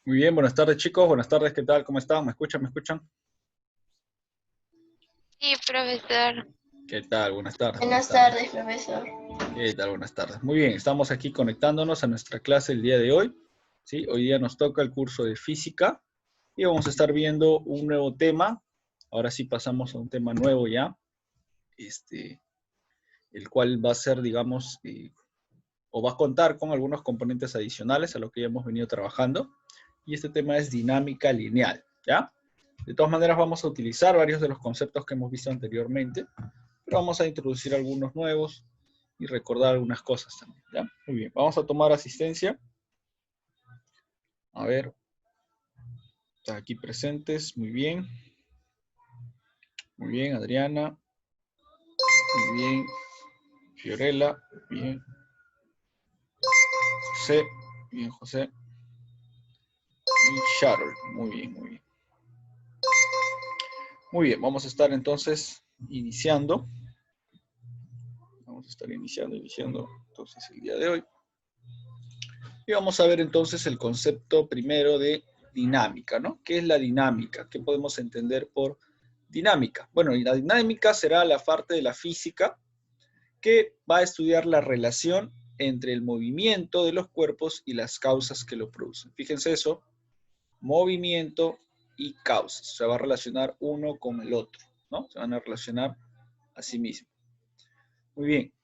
Muy bien, buenas tardes chicos, buenas tardes, ¿qué tal? ¿Cómo están? ¿Me escuchan? ¿Me escuchan? Sí, profesor. ¿Qué tal? Buenas tardes, buenas Buenas tardes. tardes, profesor. ¿Qué tal? Buenas tardes. Muy bien, estamos aquí conectándonos a nuestra clase el día de hoy. ¿Sí? Hoy día nos toca el curso de física y vamos a estar viendo un nuevo tema. Ahora sí pasamos a un tema nuevo ya, este, el cual va a ser, digamos, o va a contar con algunos componentes adicionales a lo que ya hemos venido trabajando. Y este tema es dinámica lineal, ¿ya? De todas maneras vamos a utilizar varios de los conceptos que hemos visto anteriormente, pero vamos a introducir algunos nuevos y recordar algunas cosas también, ¿ya? Muy bien, vamos a tomar asistencia. A ver, están aquí presentes, muy bien, Adriana, muy bien, Fiorella, bien, José, bien, José, y Charol, muy bien, muy bien. Muy bien, vamos a estar entonces iniciando. Vamos a estar iniciando entonces el día de hoy. Y vamos a ver entonces el concepto primero de dinámica, ¿no? ¿Qué es la dinámica? ¿Qué podemos entender por dinámica? Bueno, y la dinámica será la parte de la física que va a estudiar la relación entre el movimiento de los cuerpos y las causas que lo producen. Fíjense eso, movimiento y causas. Se va a relacionar uno con el otro, ¿no? Se van a relacionar a sí mismos. Muy bien.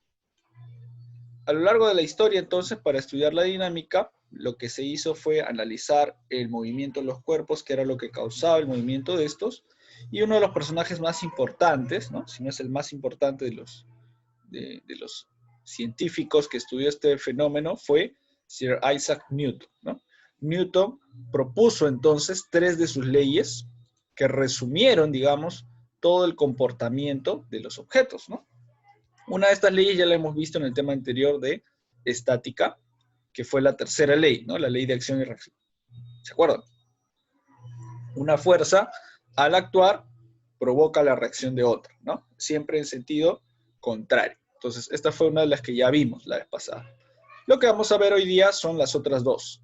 A lo largo de la historia, entonces, para estudiar la dinámica, lo que se hizo fue analizar el movimiento de los cuerpos, que era lo que causaba el movimiento de estos, y uno de los personajes más importantes, ¿no? Si no es el más importante de los científicos que estudió este fenómeno, fue Sir Isaac Newton, ¿no? Newton propuso entonces tres de sus leyes que resumieron, digamos, todo el comportamiento de los objetos, ¿no? Una de estas leyes ya la hemos visto en el tema anterior de estática, que fue la tercera ley, ¿no? La ley de acción y reacción. ¿Se acuerdan? Una fuerza, al actuar, provoca la reacción de otra, ¿no? Siempre en sentido contrario. Entonces, esta fue una de las que ya vimos la vez pasada. Lo que vamos a ver hoy día son las otras dos.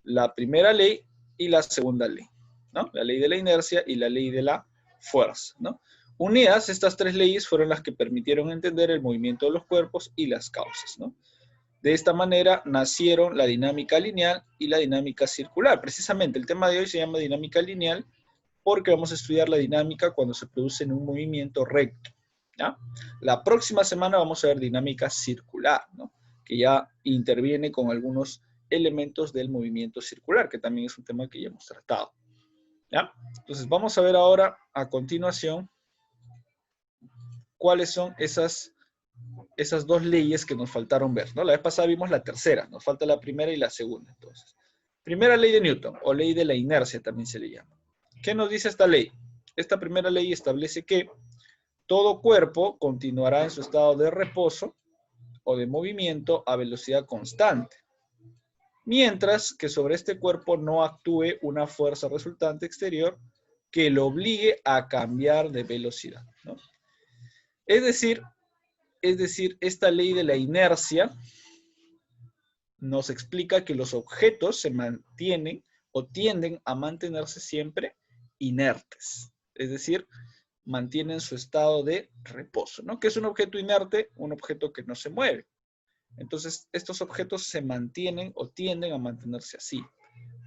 La primera ley y la segunda ley, ¿no? La ley de la inercia y la ley de la fuerza, ¿no? Unidas, estas tres leyes fueron las que permitieron entender el movimiento de los cuerpos y las causas, ¿no? De esta manera nacieron la dinámica lineal y la dinámica circular. Precisamente el tema de hoy se llama dinámica lineal porque vamos a estudiar la dinámica cuando se produce en un movimiento recto, ¿ya? La próxima semana vamos a ver dinámica circular, ¿no? Que ya interviene con algunos elementos del movimiento circular, que también es un tema que ya hemos tratado, ¿ya? Entonces vamos a ver ahora, a continuación, cuáles son esas dos leyes que nos faltaron ver, ¿no? La vez pasada vimos la tercera, nos falta la primera y la segunda, entonces. Primera ley de Newton, o ley de la inercia también se le llama. ¿Qué nos dice esta ley? Esta primera ley establece que todo cuerpo continuará en su estado de reposo o de movimiento a velocidad constante, mientras que sobre este cuerpo no actúe una fuerza resultante exterior que lo obligue a cambiar de velocidad, ¿no? Es decir, esta ley de la inercia nos explica que los objetos se mantienen o tienden a mantenerse siempre inertes. Es decir, mantienen su estado de reposo, ¿no? ¿Qué es un objeto inerte? Un objeto que no se mueve. Entonces, estos objetos se mantienen o tienden a mantenerse así,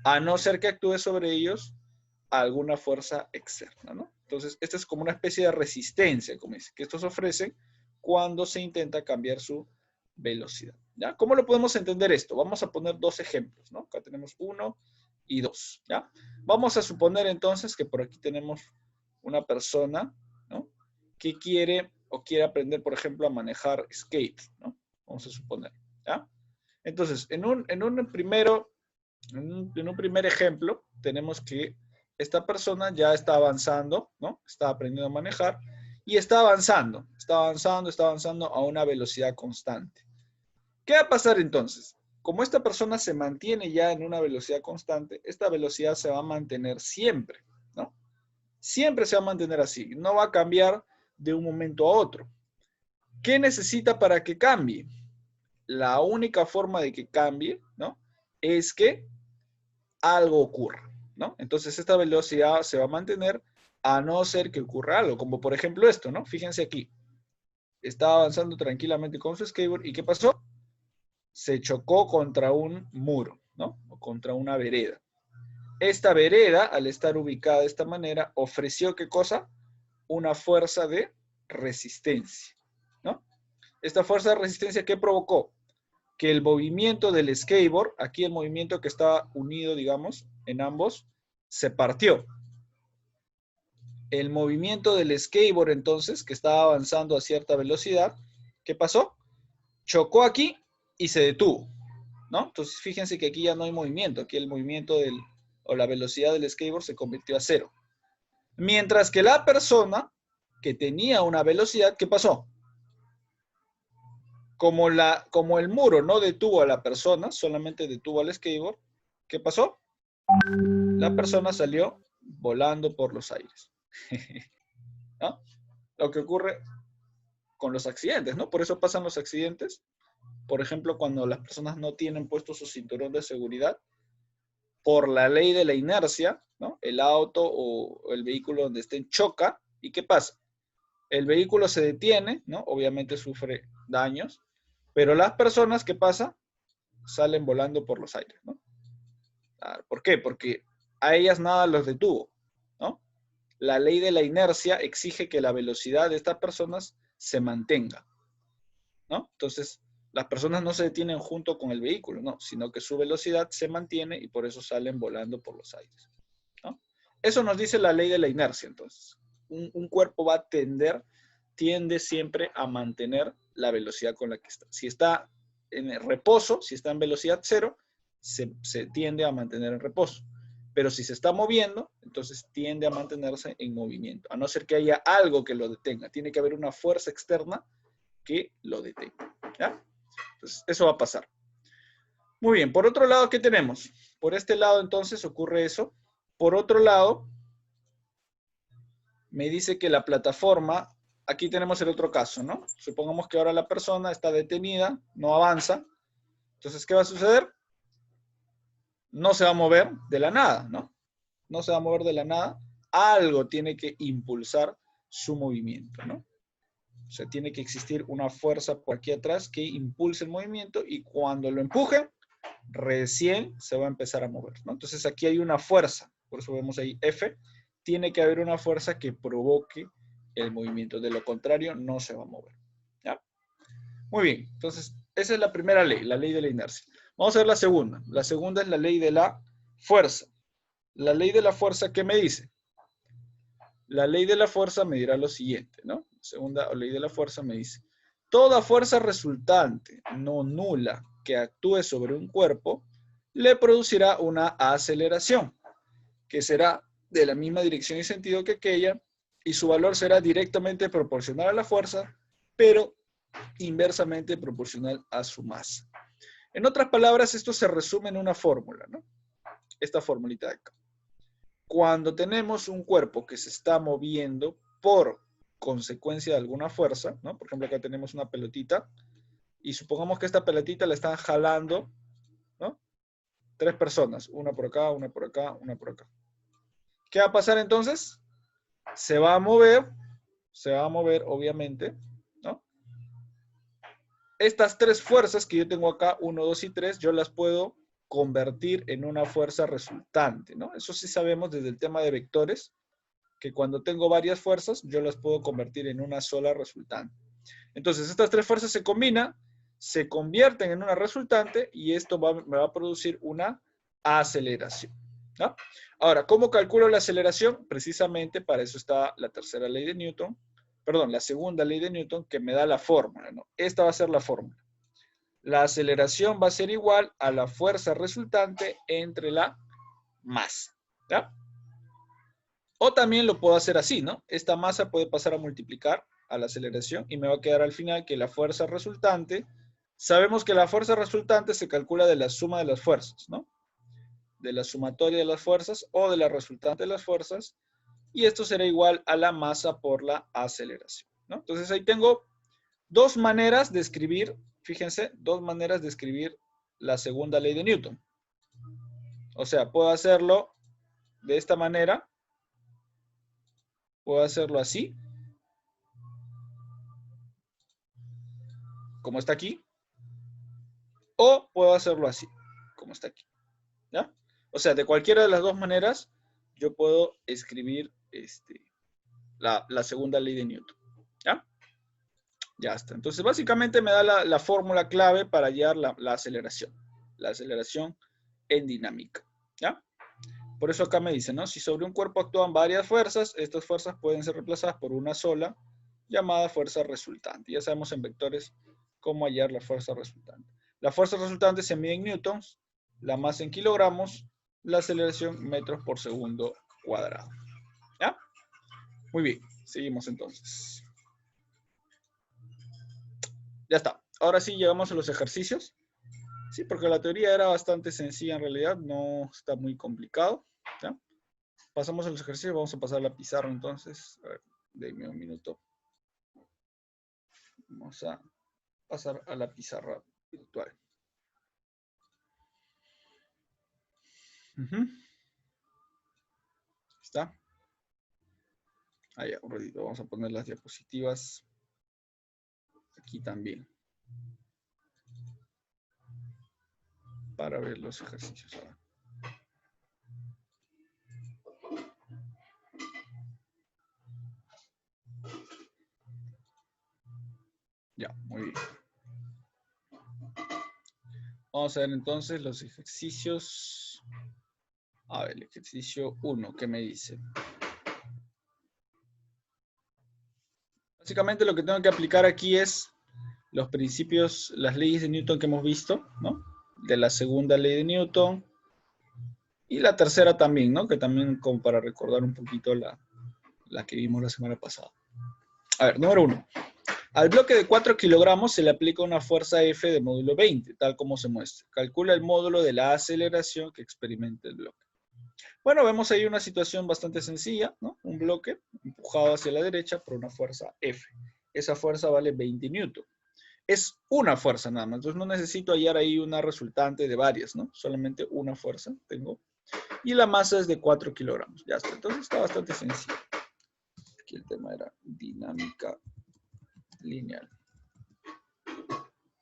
a no ser que actúe sobre ellos alguna fuerza externa, ¿no? Entonces, esta es como una especie de resistencia, como dice, que estos ofrecen cuando se intenta cambiar su velocidad, ¿ya? ¿Cómo lo podemos entender esto? Vamos a poner dos ejemplos, ¿no? Acá tenemos uno y dos, ¿ya? Vamos a suponer entonces que por aquí tenemos una persona, ¿no? Que quiere o quiere aprender, por ejemplo, a manejar skate, ¿no? Vamos a suponer, ¿ya? Entonces, en un primer ejemplo, tenemos que esta persona ya está avanzando, ¿no? Está aprendiendo a manejar y está avanzando a una velocidad constante. ¿Qué va a pasar entonces? Como esta persona se mantiene ya en una velocidad constante, esta velocidad se va a mantener siempre, ¿no? Siempre se va a mantener así, no va a cambiar de un momento a otro. ¿Qué necesita para que cambie? La única forma de que cambie, ¿no? Es que algo ocurra, ¿no? Entonces esta velocidad se va a mantener a no ser que ocurra algo, como por ejemplo esto, ¿no? Fíjense aquí. Estaba avanzando tranquilamente con su skateboard, ¿y qué pasó? Se chocó contra un muro, ¿no? O contra una vereda. Esta vereda, al estar ubicada de esta manera, ofreció, ¿qué cosa? Una fuerza de resistencia, ¿no? Esta fuerza de resistencia, ¿qué provocó? Que el movimiento del skateboard, aquí el movimiento que estaba unido, digamos, en ambos, se partió. El movimiento del skateboard, entonces, que estaba avanzando a cierta velocidad, ¿qué pasó? Chocó aquí y se detuvo, ¿no? Entonces, fíjense que aquí ya no hay movimiento. Aquí el movimiento o la velocidad del skateboard se convirtió a cero. Mientras que la persona que tenía una velocidad, ¿qué pasó? Como el muro no detuvo a la persona, solamente detuvo al skateboard, ¿qué pasó? La persona salió volando por los aires. ¿No? Lo que ocurre con los accidentes, ¿no? Por eso pasan los accidentes. Por ejemplo, cuando las personas no tienen puesto su cinturón de seguridad, por la ley de la inercia, ¿no? El auto o el vehículo donde estén choca, ¿y qué pasa? El vehículo se detiene, ¿no? Obviamente sufre daños, pero las personas, ¿qué pasa? Salen volando por los aires, ¿no? ¿Por qué? Porque a ellas nada los detuvo, ¿no? La ley de la inercia exige que la velocidad de estas personas se mantenga, ¿no? Entonces, las personas no se detienen junto con el vehículo, no, sino que su velocidad se mantiene y por eso salen volando por los aires, ¿no? Eso nos dice la ley de la inercia, entonces. Un cuerpo va a tiende siempre a mantener la velocidad con la que está. Si está en el reposo, si está en velocidad cero, se tiende a mantener en reposo. Pero si se está moviendo, entonces tiende a mantenerse en movimiento, a no ser que haya algo que lo detenga. Tiene que haber una fuerza externa que lo detenga, ¿ya? Entonces, eso va a pasar. Muy bien, por otro lado, ¿qué tenemos? Por este lado, entonces, ocurre eso. Por otro lado, me dice que la plataforma, aquí tenemos el otro caso, ¿no? Supongamos que ahora la persona está detenida, no avanza. Entonces, ¿qué va a suceder? No se va a mover de la nada, ¿no? No se va a mover de la nada. Algo tiene que impulsar su movimiento, ¿no? O sea, tiene que existir una fuerza por aquí atrás que impulse el movimiento y cuando lo empuje, recién se va a empezar a mover, ¿no? Entonces aquí hay una fuerza, por eso vemos ahí F, tiene que haber una fuerza que provoque el movimiento, de lo contrario no se va a mover, ¿ya? Muy bien, entonces esa es la primera ley, la ley de la inercia. Vamos a ver la segunda. La segunda es la ley de la fuerza. La ley de la fuerza, ¿qué me dice? La ley de la fuerza me dirá lo siguiente, ¿no? La segunda ley de la fuerza me dice, toda fuerza resultante, no nula, que actúe sobre un cuerpo, le producirá una aceleración, que será de la misma dirección y sentido que aquella, y su valor será directamente proporcional a la fuerza, pero inversamente proporcional a su masa. En otras palabras, esto se resume en una fórmula, ¿no? Esta formulita de acá. Cuando tenemos un cuerpo que se está moviendo por consecuencia de alguna fuerza, ¿no? Por ejemplo, acá tenemos una pelotita, y supongamos que esta pelotita la están jalando, ¿no? 3 personas, una por acá, una por acá, una por acá. ¿Qué va a pasar entonces? Se va a mover, obviamente, ¿no? Estas 3 fuerzas que yo tengo acá, 1, 2 y 3, yo las puedo convertir en una fuerza resultante, ¿no? Eso sí sabemos desde el tema de vectores, que cuando tengo varias fuerzas, yo las puedo convertir en una sola resultante. Entonces, estas 3 fuerzas se combinan, se convierten en una resultante y esto me va a producir una aceleración, ¿no? Ahora, ¿cómo calculo la aceleración? Precisamente para eso está la tercera ley de Newton, perdón, la segunda ley de Newton que me da la fórmula, ¿no? Esta va a ser la fórmula. La aceleración va a ser igual a la fuerza resultante entre la masa, ¿ya? O también lo puedo hacer así, ¿no? Esta masa puede pasar a multiplicar a la aceleración y me va a quedar al final que la fuerza resultante, sabemos que la fuerza resultante se calcula de la suma de las fuerzas, ¿no? De la sumatoria de las fuerzas o de la resultante de las fuerzas, y esto será igual a la masa por la aceleración, ¿no? Entonces ahí tengo 2 maneras de escribir, fíjense, 2 maneras de escribir la segunda ley de Newton. O sea, puedo hacerlo de esta manera. Puedo hacerlo así. Como está aquí. O puedo hacerlo así. Como está aquí. ¿Ya? O sea, de cualquiera de las dos maneras, yo puedo escribir la segunda ley de Newton. ¿Ya? Ya está. Entonces, básicamente me da la fórmula clave para hallar la aceleración. La aceleración en dinámica. ¿Ya? Por eso acá me dice, ¿no? Si sobre un cuerpo actúan varias fuerzas, estas fuerzas pueden ser reemplazadas por una sola, llamada fuerza resultante. Ya sabemos en vectores cómo hallar la fuerza resultante. La fuerza resultante se mide en newtons, la masa en kilogramos, la aceleración metros por segundo cuadrado. ¿Ya? Muy bien, seguimos entonces. Ya está. Ahora sí llegamos a los ejercicios. Sí, porque la teoría era bastante sencilla en realidad, no está muy complicado. ¿Ya? Pasamos a los ejercicios, vamos a pasar a la pizarra entonces. A ver, denme un minuto. Vamos a pasar a la pizarra virtual. ¿Está? Ahí, un ratito, vamos a poner las diapositivas aquí también. Para ver los ejercicios ahora. Ya, muy bien. Vamos a ver entonces los ejercicios. A ver, el ejercicio 1, ¿qué me dice? Básicamente lo que tengo que aplicar aquí es los principios, las leyes de Newton que hemos visto, ¿no? De la segunda ley de Newton. Y la tercera también, ¿no? Que también como para recordar un poquito la que vimos la semana pasada. A ver, número 1. Al bloque de 4 kilogramos se le aplica una fuerza F de módulo 20, tal como se muestra. Calcula el módulo de la aceleración que experimenta el bloque. Bueno, vemos ahí una situación bastante sencilla, ¿no? Un bloque empujado hacia la derecha por una fuerza F. Esa fuerza vale 20 newton. Es una fuerza nada más, entonces no necesito hallar ahí una resultante de varias, ¿no? Solamente una fuerza tengo. Y la masa es de 4 kilogramos. Ya está, entonces está bastante sencillo. Aquí el tema era dinámica lineal.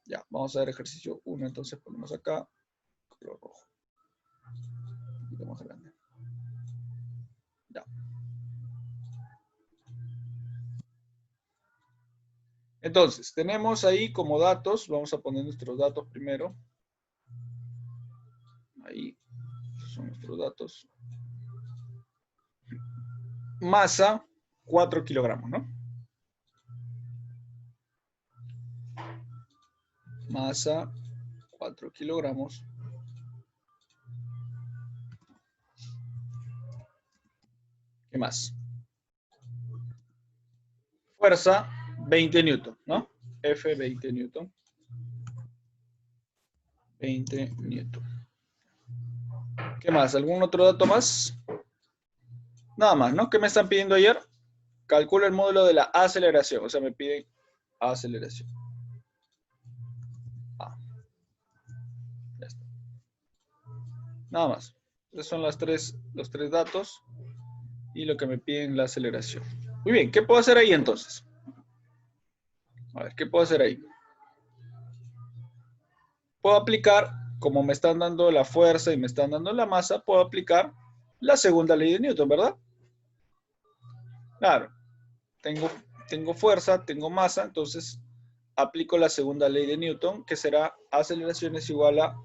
Ya, vamos a ver ejercicio 1, entonces ponemos acá, color rojo. Un poquito más grande. Ya. Entonces, tenemos ahí como datos, vamos a poner nuestros datos primero. Ahí, esos son nuestros datos. Masa, 4 kilogramos, ¿no? Masa, 4 kilogramos. ¿Qué más? Fuerza, 20 newton, ¿no? F, 20 newton. 20 newton. ¿Qué más? ¿Algún otro dato más? Nada más, ¿no? ¿Qué me están pidiendo ayer? Calcula el módulo de la aceleración. O sea, me piden aceleración. Ah. Ya está. Nada más. Esos son los tres datos y lo que me piden la aceleración. Muy bien, ¿qué puedo hacer ahí entonces? A ver, ¿qué puedo hacer ahí? Puedo aplicar, como me están dando la fuerza y me están dando la masa, puedo aplicar la segunda ley de Newton, ¿verdad? Claro, tengo fuerza, tengo masa, entonces aplico la segunda ley de Newton, que será aceleración es igual a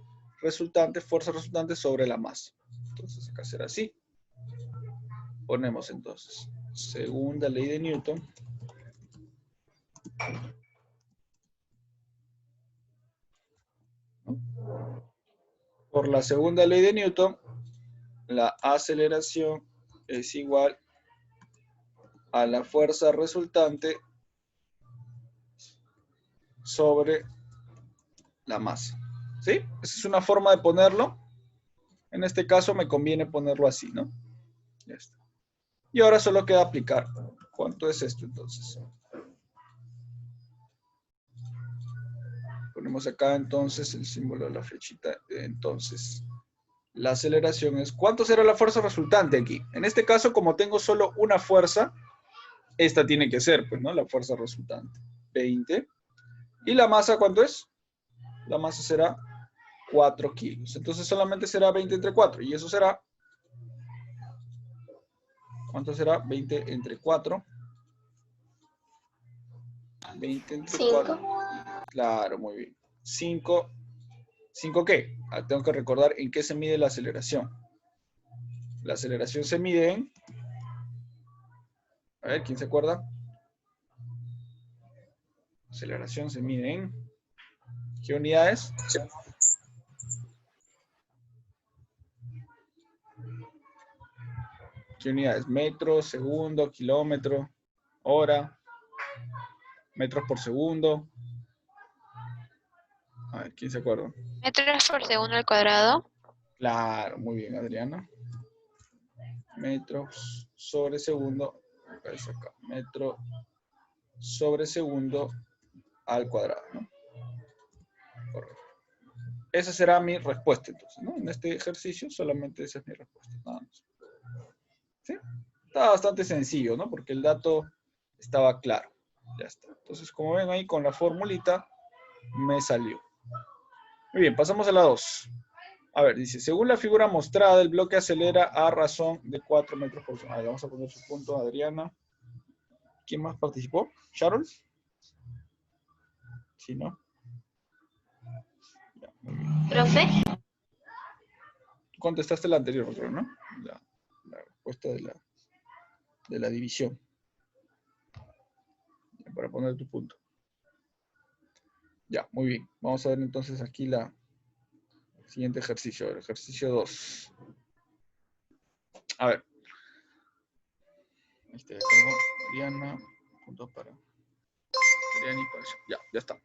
resultante, fuerza resultante sobre la masa. Entonces acá será así. Ponemos entonces segunda ley de Newton. Por la segunda ley de Newton, la aceleración es igual a la fuerza resultante sobre la masa. ¿Sí? Esa es una forma de ponerlo. En este caso me conviene ponerlo así, ¿no? Ya está. Y ahora solo queda aplicar. ¿Cuánto es esto entonces? Ponemos acá entonces el símbolo de la flechita. Entonces, la aceleración es, ¿cuánto será la fuerza resultante aquí? En este caso, como tengo solo una fuerza, esta tiene que ser, pues, ¿no? La fuerza resultante, 20. ¿Y la masa cuánto es? La masa será 4 kilos. Entonces solamente será 20 entre 4. Y eso será, ¿cuánto será? 20 entre 4. 20 entre 4. 5. Claro, muy bien. 5. ¿5 qué? Tengo que recordar en qué se mide la aceleración. La aceleración se mide en... A ver, ¿quién se acuerda? Aceleración se mide en... ¿Qué unidades? ¿Qué unidades? Metro, segundo, kilómetro, hora, metros por segundo. A ver, ¿quién se acuerda? Metros por segundo al cuadrado. Claro, muy bien, Adriana. Metros sobre segundo. Acá es acá. Metro sobre segundo al cuadrado, ¿no? Correcto. Esa será mi respuesta, entonces, ¿no? En este ejercicio solamente esa es mi respuesta, nada más. ¿Sí? Está bastante sencillo, ¿no? Porque el dato estaba claro. Ya está. Entonces, como ven ahí, con la formulita me salió. Muy bien, pasamos a la 2. A ver, dice, según la figura mostrada, el bloque acelera a razón de 4 metros por segundo. Vamos a poner su punto, Adriana. ¿Quién más participó? ¿Sharon? Sí, ¿no? Ya, muy bien. ¿Profe? Contestaste la anterior, creo, ¿no? La respuesta de la división. Para poner tu punto. Ya, muy bien. Vamos a ver entonces aquí el siguiente ejercicio. El ejercicio 2. A ver. Ahí está, ya cargó. Diana. Punto para Diana y para ya, ya está.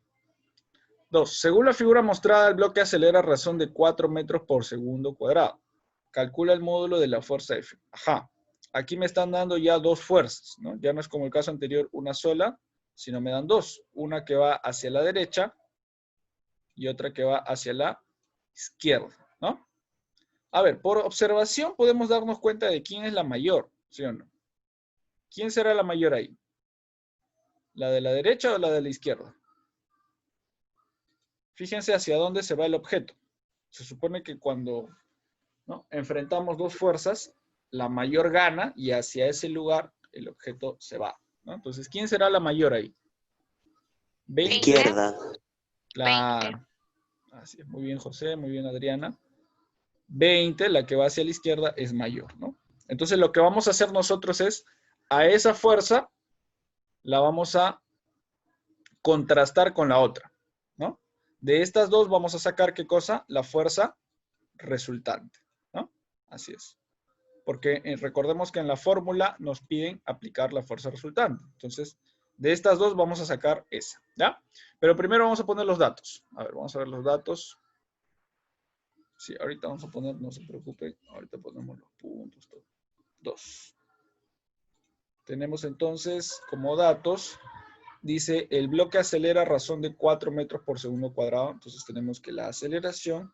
2. Según la figura mostrada, el bloque acelera a razón de 4 metros por segundo cuadrado. Calcula el módulo de la fuerza F. Ajá. Aquí me están dando ya dos fuerzas, ¿no? Ya no es como el caso anterior una sola, sino me dan dos. Una que va hacia la derecha y otra que va hacia la izquierda, ¿no? A ver, por observación podemos darnos cuenta de quién es la mayor, ¿sí o no? ¿Quién será la mayor ahí? ¿La de la derecha o la de la izquierda? Fíjense hacia dónde se va el objeto. Se supone que cuando, ¿no?, enfrentamos dos fuerzas, la mayor gana y hacia ese lugar el objeto se va, ¿no? Entonces, ¿quién será la mayor ahí? 20. Izquierda. Claro. Así es. Muy bien, José. Muy bien, Adriana. 20, la que va hacia la izquierda, es mayor, ¿no? Entonces, lo que vamos a hacer nosotros es, a esa fuerza la vamos a contrastar con la otra, ¿no? De estas dos vamos a sacar, ¿qué cosa? La fuerza resultante, ¿no? Así es. Porque recordemos que en la fórmula nos piden aplicar la fuerza resultante. Entonces, de estas dos vamos a sacar esa, ¿ya? Pero primero vamos a poner los datos. A ver, vamos a ver los datos. Sí, ahorita vamos a poner, no se preocupe, ahorita ponemos los puntos. 2. Tenemos entonces como datos, dice, el bloque acelera a razón de 4 metros por segundo cuadrado. Entonces tenemos que la aceleración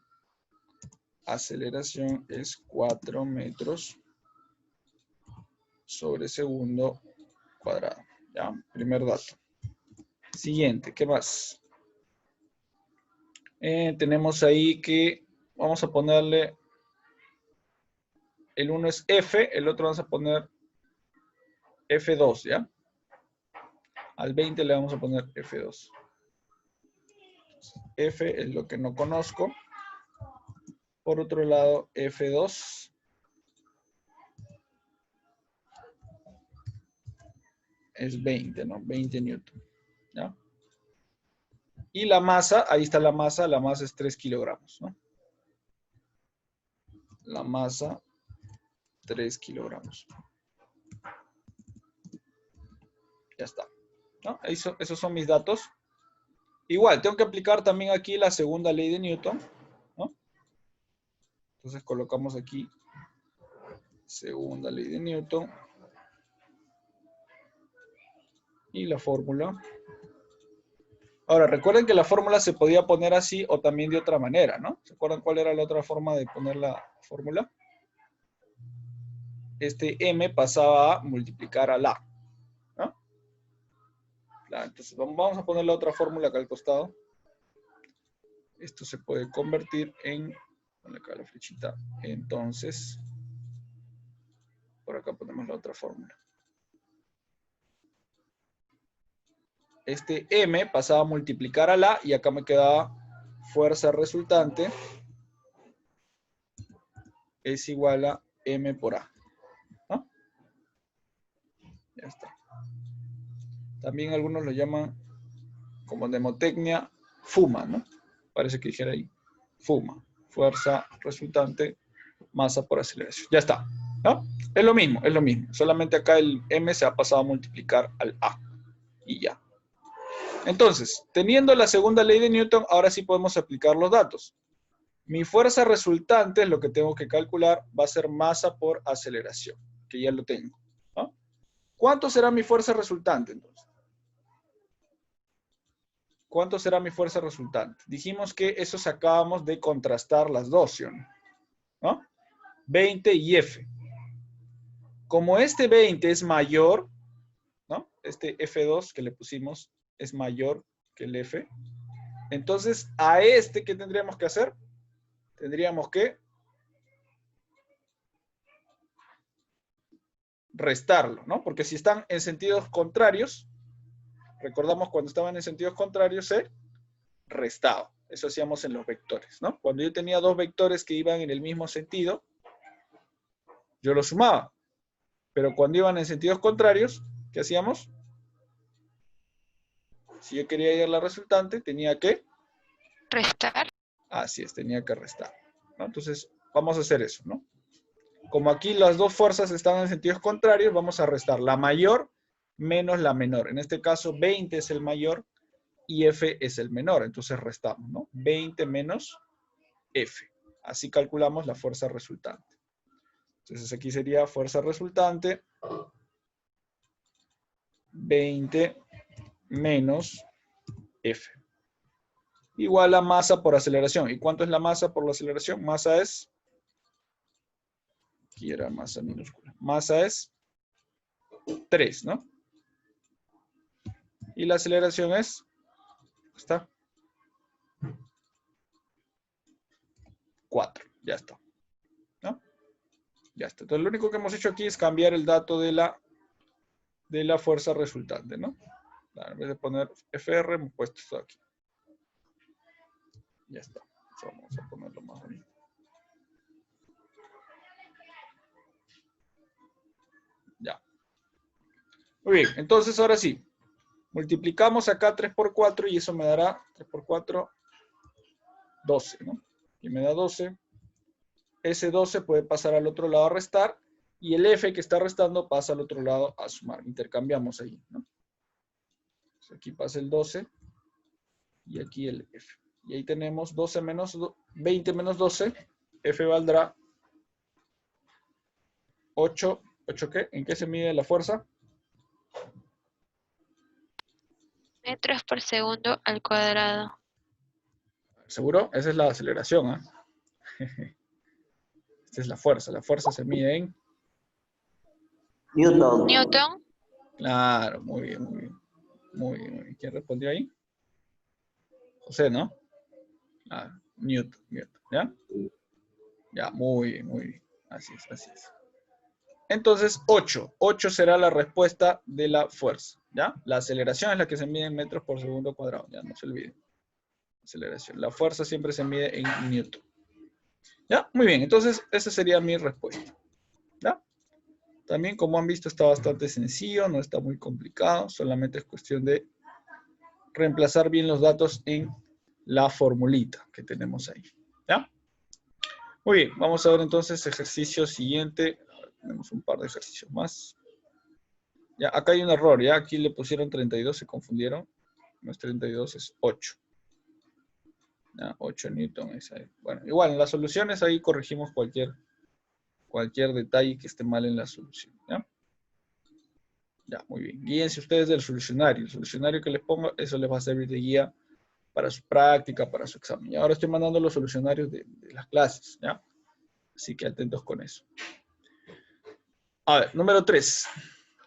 es 4 metros sobre segundo cuadrado. ¿Ya? Primer dato. Siguiente, ¿qué más? Tenemos ahí que vamos a ponerle, el uno es F, el otro vamos a poner F2, ¿ya? Al 20 le vamos a poner F2. F es lo que no conozco. Por otro lado, F2 es 20, ¿no? 20 newton, ¿ya? Y la masa, ahí está la masa es 3 kilogramos, ¿no? La masa, 3 kilogramos. Ya está, ¿no? Esos son mis datos. Igual, tengo que aplicar también aquí la segunda ley de Newton, ¿no? Entonces colocamos aquí segunda ley de Newton y la fórmula Ahora, recuerden que la fórmula se podía poner así o también de otra manera, ¿no? ¿Se acuerdan cuál era la otra forma de poner la fórmula? Este m pasaba a multiplicar al a, ¿no? Claro, entonces vamos a poner la otra fórmula acá al costado. Esto se puede convertir en, ponle acá la flechita, entonces, por acá ponemos la otra fórmula. Este m pasaba a multiplicar al a y acá me quedaba fuerza resultante es igual a m por a, ¿no? Ya está. También algunos lo llaman, como mnemotecnia, FUMA, ¿no? Parece que dijera ahí, FUMA, fuerza resultante, masa por aceleración. Ya está, ¿no? Es lo mismo, es lo mismo. Solamente acá el m se ha pasado a multiplicar al a. Y ya. Entonces, teniendo la segunda ley de Newton, ahora sí podemos aplicar los datos. Mi fuerza resultante, lo que tengo que calcular, va a ser masa por aceleración, que ya lo tengo, ¿no? ¿Cuánto será mi fuerza resultante, entonces? ¿Cuánto será mi fuerza resultante? Dijimos que eso sacábamos de contrastar las dos, ¿sí o no? ¿No? 20 y F. Como este 20 es mayor, ¿no? Este F2 que le pusimos es mayor que el F. Entonces, a este, ¿qué tendríamos que hacer? Tendríamos que restarlo, ¿no? Porque si están en sentidos contrarios, recordamos cuando estaban en sentidos contrarios, se restaba. Eso hacíamos en los vectores, ¿no? Cuando yo tenía dos vectores que iban en el mismo sentido, yo los sumaba. Pero cuando iban en sentidos contrarios, ¿qué hacíamos? Si yo quería hallar la resultante, tenía que Restar. así es, tenía que restar, ¿no? Entonces, vamos a hacer eso, ¿no? Como aquí las dos fuerzas están en sentidos contrarios, vamos a restar la mayor menos la menor. En este caso, 20 es el mayor y F es el menor. Entonces, restamos, ¿no? 20 menos F. Así calculamos la fuerza resultante. Entonces, aquí sería fuerza resultante 20 menos F. Igual a masa por aceleración. ¿Y cuánto es la masa por la aceleración? Masa es, aquí era masa minúscula. Masa es 3, ¿no? Y la aceleración es, está, 4. Ya está, ¿no? Ya está. Entonces lo único que hemos hecho aquí es cambiar el dato de la fuerza resultante, ¿no? Claro, en vez de poner FR, hemos puesto esto aquí. Ya está. Vamos a ponerlo más bonito. Ya. Muy bien, entonces ahora sí. Multiplicamos acá 3 por 4 y eso me dará 3 por 4, 12, ¿no? Y me da 12. Ese 12 puede pasar al otro lado a restar y el F que está restando pasa al otro lado a sumar. Intercambiamos ahí, ¿no? Entonces aquí pasa el 12 y aquí el F. Y ahí tenemos 12 menos 20 menos 12. F valdrá 8. ¿8 qué? ¿En qué se mide la fuerza? Metros por segundo al cuadrado. ¿Seguro? Esa es la aceleración, ¿ah? Esta es la fuerza. La fuerza se mide en... Newton. Newton. Claro, muy bien, muy bien. Muy bien, muy bien. ¿Quién respondió ahí? José, ¿no? Ah, Newton, ¿ya? Ya, muy bien, muy bien. Así es, así es. Entonces, 8. 8 será la respuesta de la fuerza, ¿ya? La aceleración es la que se mide en metros por segundo cuadrado, ya no se olviden. Aceleración. La fuerza siempre se mide en Newton. ¿Ya? Muy bien, entonces esa sería mi respuesta. ¿Ya? También, como han visto, está bastante sencillo, no está muy complicado, solamente es cuestión de reemplazar bien los datos en la formulita que tenemos ahí. ¿Ya? Muy bien, vamos a ver entonces ejercicio siguiente. Tenemos un par de ejercicios más. Ya, acá hay un error, ya aquí le pusieron 32, se confundieron. No es 32, es 8. Ya, 8 Newton es ahí. Bueno, igual en las soluciones ahí corregimos cualquier detalle que esté mal en la solución. ¿Ya? Ya, muy bien. Guíense ustedes del solucionario. El solucionario que les pongo, eso les va a servir de guía para su práctica, para su examen. Y ahora estoy mandando los solucionarios de las clases, ¿ya? Así que atentos con eso. A ver, número 3.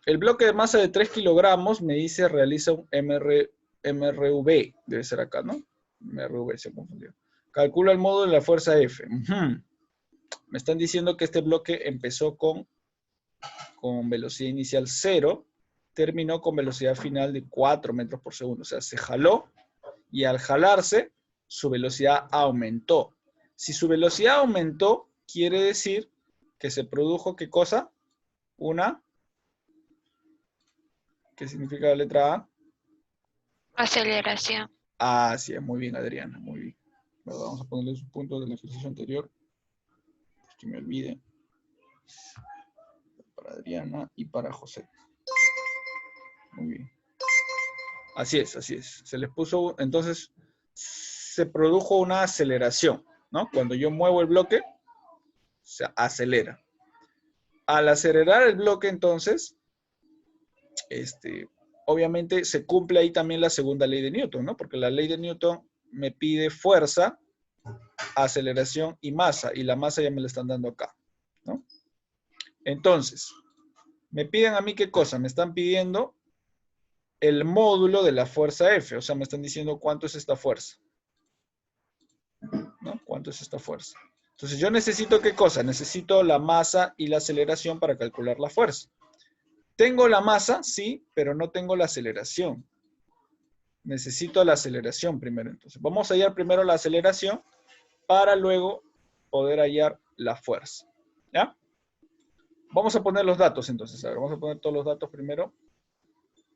El bloque de masa de 3 kilogramos me dice realiza un MRV. Debe ser acá, ¿no? MRV, se confundió. Calcula el módulo de la fuerza F. Me están diciendo que este bloque empezó con velocidad inicial 0, terminó con velocidad final de 4 metros por segundo. O sea, se jaló y al jalarse, su velocidad aumentó. Si su velocidad aumentó, quiere decir que se produjo, ¿qué cosa? ¿Qué significa la letra A? Aceleración. Ah, sí, muy bien, Adriana, muy bien. Bueno, vamos a ponerle sus puntos del ejercicio anterior. Que me olvide. Para Adriana y para José. Muy bien. Así es, así es. Se les puso, entonces, se produjo una aceleración, ¿no? Cuando yo muevo el bloque, se acelera. Al acelerar el bloque, entonces, obviamente se cumple ahí también la segunda ley de Newton, ¿no? Porque la ley de Newton me pide fuerza, aceleración y masa, y la masa ya me la están dando acá, ¿no? Entonces, me piden a mí ¿qué cosa? Me están pidiendo el módulo de la fuerza F, o sea, me están diciendo cuánto es esta fuerza, ¿no? ¿Cuánto es esta fuerza? Entonces, yo necesito ¿qué cosa? Necesito la masa y la aceleración para calcular la fuerza. Tengo la masa, sí, pero no tengo la aceleración. Necesito la aceleración primero. Entonces, vamos a hallar primero la aceleración para luego poder hallar la fuerza. ¿Ya? Vamos a poner los datos entonces. A ver, vamos a poner todos los datos primero.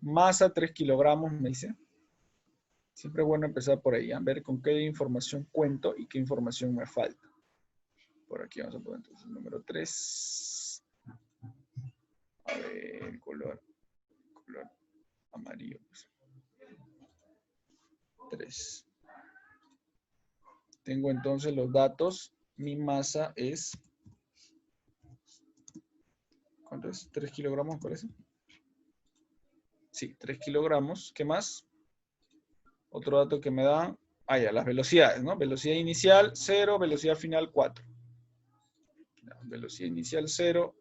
Masa 3 kilogramos, me dice. Siempre es bueno empezar por ahí, a ver con qué información cuento y qué información me falta. Por aquí vamos a poner entonces el número 3. A ver, color amarillo. 3. Tengo entonces los datos. Mi masa es... ¿Cuánto es? 3 kilogramos, parece. Sí, 3 kilogramos. ¿Qué más? Otro dato que me dan. Ah, ya, las velocidades, ¿no? Velocidad inicial 0, velocidad final 4. Velocidad inicial 0.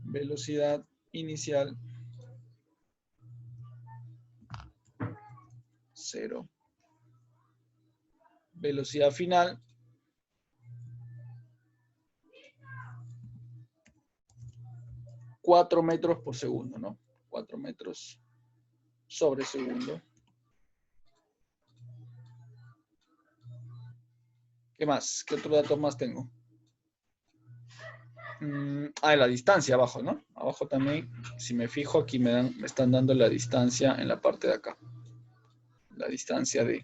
Velocidad inicial 0. Velocidad final 4 metros por segundo, ¿no? 4 metros sobre segundo. ¿Qué más? ¿Qué otros datos más tengo? La distancia abajo, ¿no? Abajo también, si me fijo, aquí me están dando la distancia en la parte de acá. La distancia de,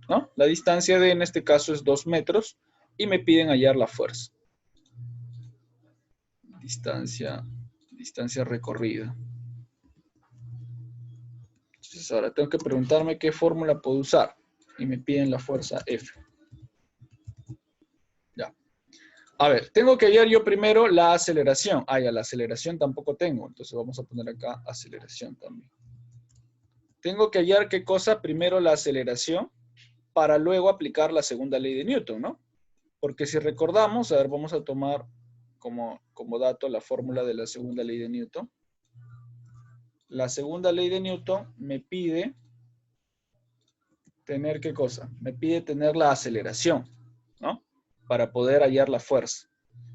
¿no? La distancia de, en este caso, es 2 metros y me piden hallar la fuerza. Distancia recorrida. Entonces ahora tengo que preguntarme qué fórmula puedo usar. Y me piden la fuerza F. Ya. A ver, tengo que hallar yo primero la aceleración. Ah, ya, la aceleración tampoco tengo. Entonces vamos a poner acá aceleración también. Tengo que hallar qué cosa, primero la aceleración, para luego aplicar la segunda ley de Newton, ¿no? Porque si recordamos, a ver, vamos a tomar como dato la fórmula de la segunda ley de Newton. La segunda ley de Newton me pide tener ¿qué cosa? Me pide tener la aceleración, ¿no? Para poder hallar la fuerza.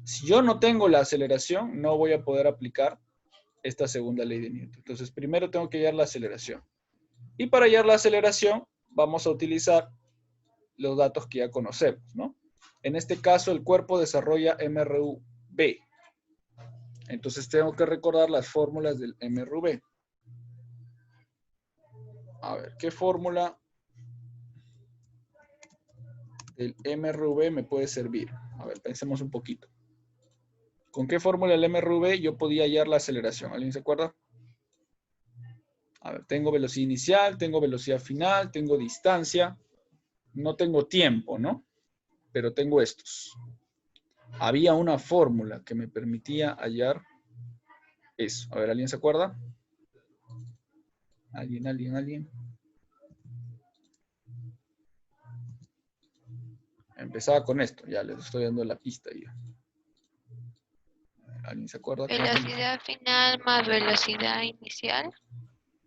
Si yo no tengo la aceleración, no voy a poder aplicar esta segunda ley de Newton. Entonces, primero tengo que hallar la aceleración. Y para hallar la aceleración, vamos a utilizar los datos que ya conocemos, ¿no? En este caso, el cuerpo desarrolla MRV. Entonces, tengo que recordar las fórmulas del MRV. A ver, ¿qué fórmula del MRV me puede servir? A ver, pensemos un poquito. ¿Con qué fórmula del MRV yo podía hallar la aceleración? ¿Alguien se acuerda? A ver, tengo velocidad inicial, tengo velocidad final, tengo distancia, no tengo tiempo, ¿no? Pero tengo estos. había una fórmula que me permitía hallar eso. A ver, ¿alguien se acuerda? ¿Alguien? Empezaba con esto, ya les estoy dando la pista ya. ¿Alguien se acuerda? Velocidad final más velocidad inicial.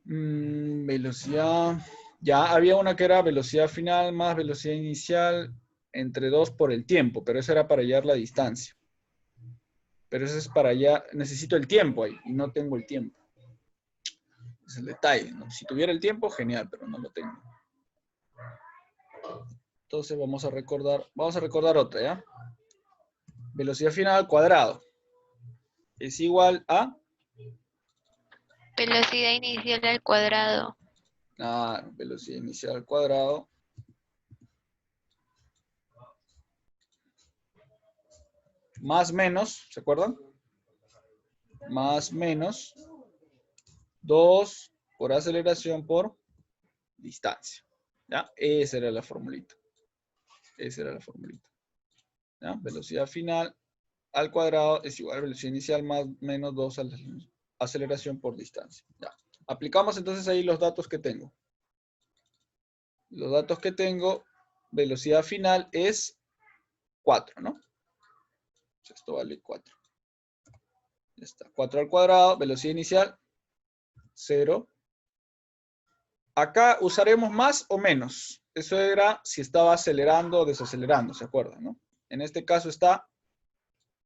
Velocidad, ya había una que era velocidad final más velocidad inicial entre 2 por el tiempo, pero eso era para hallar la distancia. Pero eso es para allá, necesito el tiempo ahí, y no tengo el tiempo. Es el detalle, ¿no? Si tuviera el tiempo, genial, pero no lo tengo. Entonces vamos a recordar otra, ¿ya? Velocidad final al cuadrado es igual a... Velocidad inicial al cuadrado. Velocidad inicial al cuadrado. Más menos, ¿se acuerdan? Más menos 2 por aceleración por distancia. ¿Ya? Esa era la formulita. ¿Ya? Velocidad final al cuadrado es igual a velocidad inicial más menos 2 a la aceleración por distancia. ¿Ya? Aplicamos entonces ahí los datos que tengo. Los datos que tengo, velocidad final es 4, ¿no? Esto vale 4. Ya está. 4 al cuadrado, velocidad inicial, 0. Acá usaremos más o menos. Eso era si estaba acelerando o desacelerando, ¿se acuerdan, no? En este caso está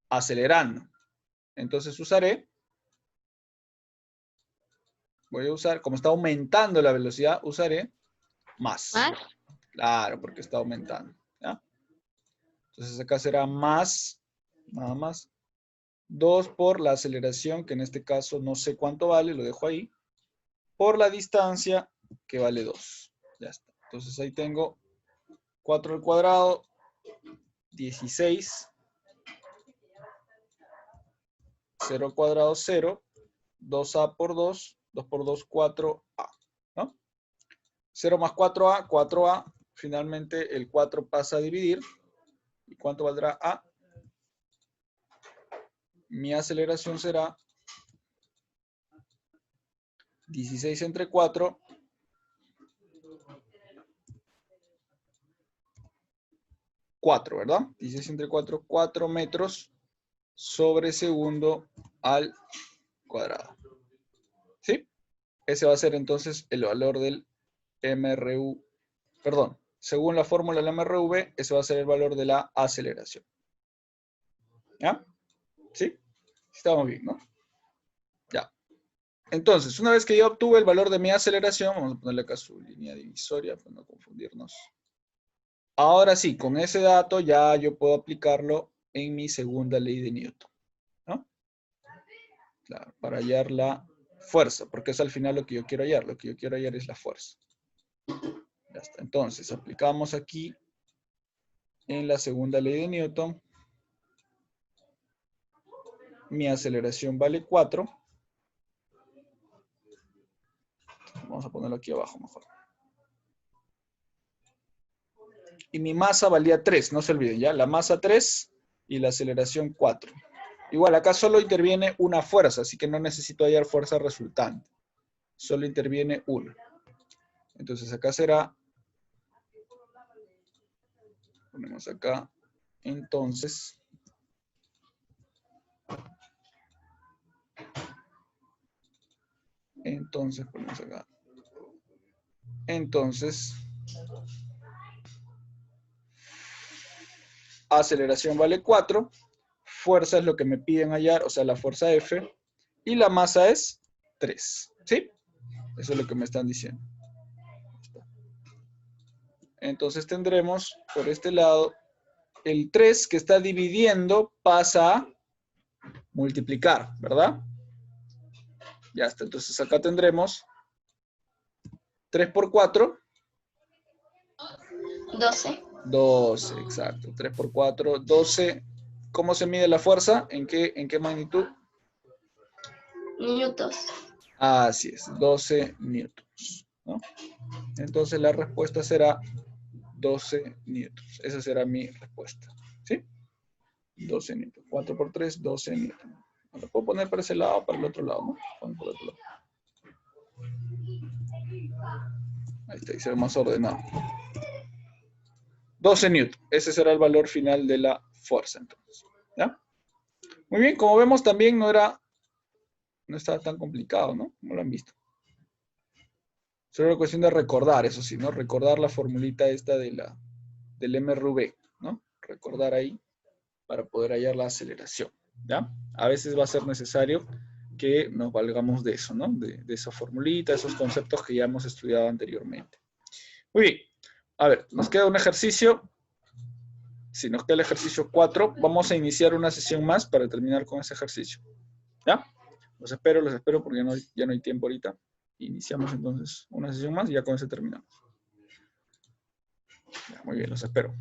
acelerando. Entonces voy a usar, como está aumentando la velocidad, usaré más. ¿Más? Claro, porque está aumentando. ¿Ya? Entonces acá será más, nada más, 2 por la aceleración, que en este caso no sé cuánto vale, lo dejo ahí, por la distancia, que vale 2. Ya está. Entonces ahí tengo 4 al cuadrado, 16, 0 al cuadrado, 0, 2a por 2, 2 por 2, 4a. ¿No? 0 más 4a, 4a. Finalmente el 4 pasa a dividir. ¿Y cuánto valdrá a? Mi aceleración será 16 entre 4. 4, ¿verdad? 16 entre 4, 4 metros sobre segundo al cuadrado. ¿Sí? Ese va a ser entonces el valor del MRU. Perdón, según la fórmula del MRV, ese va a ser el valor de la aceleración. ¿Ya? ¿Sí? Estamos bien, ¿no? Ya. Entonces, una vez que ya obtuve el valor de mi aceleración, vamos a ponerle acá su línea divisoria para no confundirnos. Ahora sí, con ese dato ya yo puedo aplicarlo en mi segunda ley de Newton, ¿no? Claro, para hallar la fuerza, porque es al final lo que yo quiero hallar. Lo que yo quiero hallar es la fuerza. Ya está. Entonces, aplicamos aquí en la segunda ley de Newton. Mi aceleración vale 4. Vamos a ponerlo aquí abajo mejor. Y mi masa valía 3, no se olviden, ¿ya? La masa 3 y la aceleración 4. Igual, acá solo interviene una fuerza, así que no necesito hallar fuerza resultante. Solo interviene una. Entonces acá será, ponemos acá, entonces, ponemos acá. Entonces, aceleración vale 4, fuerza es lo que me piden hallar, o sea, la fuerza F, y la masa es 3, ¿sí? Eso es lo que me están diciendo. Entonces tendremos, por este lado, el 3 que está dividiendo pasa a multiplicar, ¿verdad? Ya está, entonces acá tendremos 3 por 4. 12. 12, exacto. 3 por 4, 12. ¿Cómo se mide la fuerza? ¿En qué magnitud? Minutos. Así es, 12 newtons, ¿no? Entonces la respuesta será 12 newtons. Esa será mi respuesta, ¿sí? 12 newton. 4 por 3, 12 newton. Lo puedo poner para ese lado o para el otro lado, ¿no? Pongo por el otro lado. Ahí está, ahí se ve más ordenado. 12 newton. Ese será el valor final de la fuerza, entonces. ¿Ya? Muy bien, como vemos también no estaba tan complicado, ¿no? Como lo han visto. Solo era cuestión de recordar, eso sí, ¿no? Recordar la formulita esta del MRV, ¿no? Recordar ahí para poder hallar la aceleración, ¿ya? A veces va a ser necesario que nos valgamos de eso, ¿no? De esa formulita, esos conceptos que ya hemos estudiado anteriormente. Muy bien. A ver, nos queda un ejercicio. Si nos queda el ejercicio 4, vamos a iniciar una sesión más para terminar con ese ejercicio. ¿Ya? Los espero porque ya no hay tiempo ahorita. Iniciamos entonces una sesión más y ya con eso terminamos. Ya, muy bien, los espero.